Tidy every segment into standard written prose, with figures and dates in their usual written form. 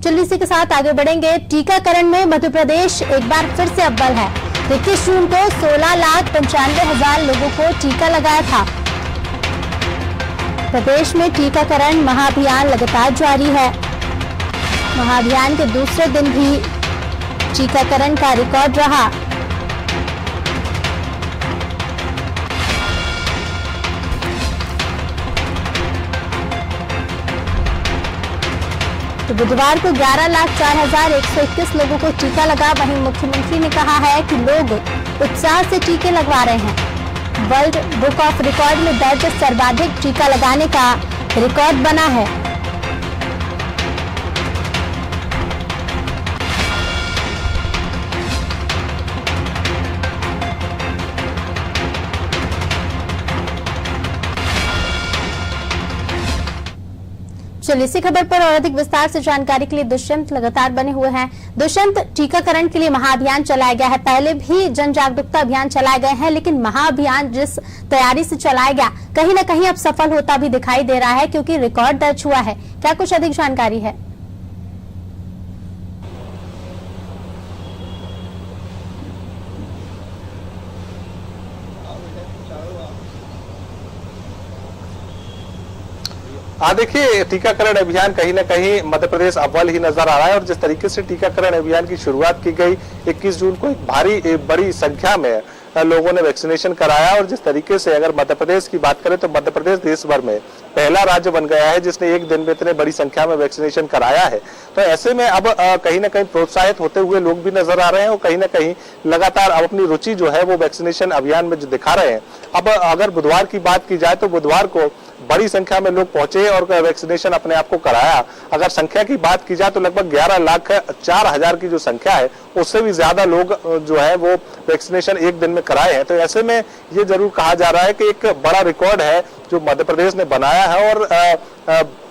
चलिए इसी के साथ आगे बढ़ेंगे। टीकाकरण में मध्य प्रदेश एक बार फिर से अव्वल है। 21 जून को 16,95,000 लोगों को टीका लगाया था। प्रदेश में टीकाकरण महाअभियान लगातार जारी है। महाअभियान के दूसरे दिन भी टीकाकरण का रिकॉर्ड रहा। तो बुधवार को 11,04,121 लोगों को टीका लगा। वहीं मुख्यमंत्री ने कहा है कि लोग उत्साह से टीके लगवा रहे हैं। वर्ल्ड बुक ऑफ रिकॉर्ड में दर्ज सर्वाधिक टीका लगाने का रिकॉर्ड बना है। चलिए इसी खबर पर और अधिक विस्तार से जानकारी के लिए दुष्यंत लगातार बने हुए हैं। दुष्यंत, टीकाकरण के लिए महाअभियान चलाया गया है। पहले भी जन जागरूकता अभियान चलाए गए हैं, लेकिन महाअभियान जिस तैयारी से चलाया गया कहीं न कहीं अब सफल होता भी दिखाई दे रहा है, क्योंकि रिकॉर्ड दर्ज हुआ है। क्या कुछ अधिक जानकारी है? देखिए, टीकाकरण अभियान कहीं ना कहीं मध्य प्रदेश अव्वल ही नजर आ रहा है। और जिस तरीके से टीकाकरण अभियान की शुरुआत की गई 21 जून को एक बड़ी संख्या में लोगों ने वैक्सीनेशन कराया। और जिस तरीके से अगर मध्य प्रदेश की बात करें तो मध्य प्रदेश देश भर में पहला राज्य बन गया है जिसने एक दिन में इतने बड़ी संख्या में वैक्सीनेशन कराया है। तो ऐसे में अब कहीं ना कहीं प्रोत्साहित होते हुए लोग भी नजर आ रहे हैं और कहीं ना कहीं लगातार अब अपनी रुचि जो है वो वैक्सीनेशन अभियान में जो दिखा रहे हैं। अब अगर बुधवार की बात की जाए तो बुधवार को बड़ी संख्या में लोग पहुंचे और वैक्सीनेशन अपने आप को कराया। अगर संख्या की बात की जाए तो लगभग 11,04,000 की जो संख्या है उससे भी ज्यादा लोग जो है वो वैक्सीनेशन एक दिन में कराए हैं। तो ऐसे में ये जरूर कहा जा रहा है कि एक बड़ा रिकॉर्ड है जो मध्य प्रदेश ने बनाया है। और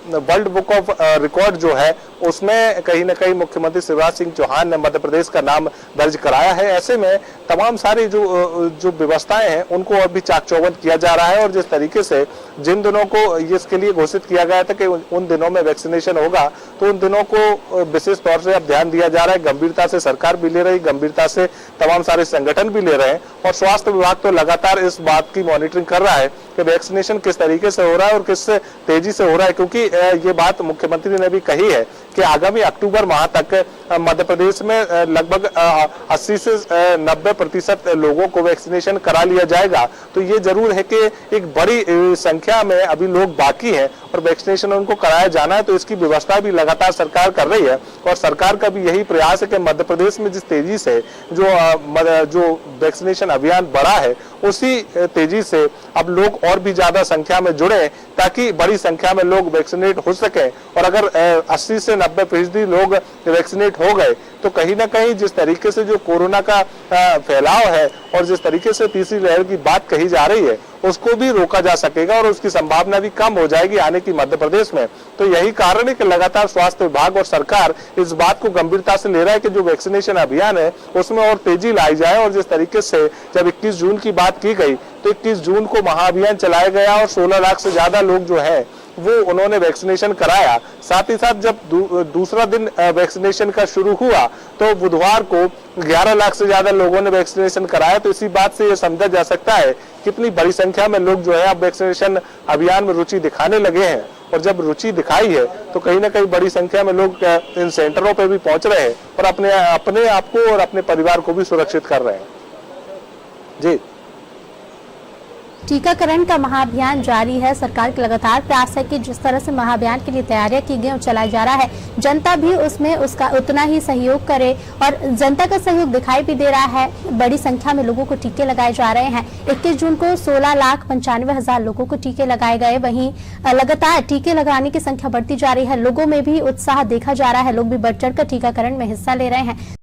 वर्ल्ड बुक ऑफ रिकॉर्ड जो है उसमें कहीं ना कहीं मुख्यमंत्री शिवराज सिंह चौहान ने मध्य प्रदेश का नाम दर्ज कराया है। ऐसे में तमाम सारी जो व्यवस्थाएं हैं उनको और भी चाक चौबंद किया जा रहा है। और जिस तरीके से जिन दिनों को इसके लिए घोषित किया गया था कि उन दिनों में वैक्सीनेशन होगा, तो उन दिनों को विशेष तौर से अब ध्यान दिया जा रहा है। गंभीरता से सरकार भी ले रही, गंभीरता से तमाम सारे संगठन भी ले रहे हैं। और स्वास्थ्य विभाग तो लगातार इस बात की मॉनिटरिंग कर रहा है कि वैक्सीनेशन किस तरीके से हो रहा है और किस तेजी से हो रहा है। क्योंकि ये बात मुख्यमंत्री ने भी कही है कि आगामी अक्टूबर माह तक मध्य प्रदेश में लगभग 80 से 90% लोगों को वैक्सीनेशन करा लिया जाएगा। तो ये जरूर है कि एक बड़ी संख्या में अभी लोग बाकी हैं और वैक्सीनेशन उनको कराया जाना है। तो इसकी व्यवस्था भी लगातार सरकार कर रही है। और सरकार का भी यही प्रयास है कि मध्य प्रदेश में जिस तेजी से जो वैक्सीनेशन अभियान बढ़ा है उसी तेजी से अब लोग और भी ज्यादा संख्या में जुड़े ताकि बड़ी संख्या में लोग वैक्सीनेट हो सके। और अगर 80 से 90% लोग वैक्सीनेट हो गए तो कहीं ना कहीं जिस तरीके से जो कोरोना का फैलाव है और जिस तरीके से तीसरी लहर की बात कही जा रही है उसको भी रोका जा सकेगा और उसकी संभावना भी कम हो जाएगी आने की मध्य प्रदेश में। तो यही कारण है कि लगातार स्वास्थ्य विभाग और सरकार इस बात को गंभीरता से ले रहा है कि जो वैक्सीनेशन अभियान है उसमें और तेजी लाई जाए। और जिस तरीके से जब 21 जून की बात की गई तो 21 जून को महाअभियान चलाया गया और 16 लाख से ज्यादा लोग जो है वो उन्होंने वैक्सीनेशन कराया। साथ ही साथ जब दूसरा दिन वैक्सीनेशन का शुरू हुआ तो बुधवार को 11 लाख से ज्यादा लोगों ने वैक्सीनेशन कराया। तो इसी बात से ये समझा जा सकता है कितनी बड़ी संख्या में लोग जो है अब वैक्सीनेशन अभियान में रुचि दिखाने लगे हैं। और जब रुचि दिखाई है तो कहीं ना कहीं बड़ी संख्या में लोग इन सेंटरों पे भी पहुंच रहे हैं और अपने आप को और अपने परिवार को भी सुरक्षित कर रहे हैं। जी, टीकाकरण का महाअभियान जारी है। सरकार के लगातार प्रयास है कि जिस तरह से महाअभियान के लिए तैयारियां की गई और चलाया जा रहा है, जनता भी उसमें उसका उतना ही सहयोग करे। और जनता का सहयोग दिखाई भी दे रहा है। बड़ी संख्या में लोगों को टीके लगाए जा रहे हैं। 21 जून को 16,95,000 लोगों को टीके लगाए गए। वहीं लगातार टीके लगाने की संख्या बढ़ती जा रही है। लोगों में भी उत्साह देखा जा रहा है। लोग भी बढ़ चढ़ कर टीकाकरण में हिस्सा ले रहे हैं।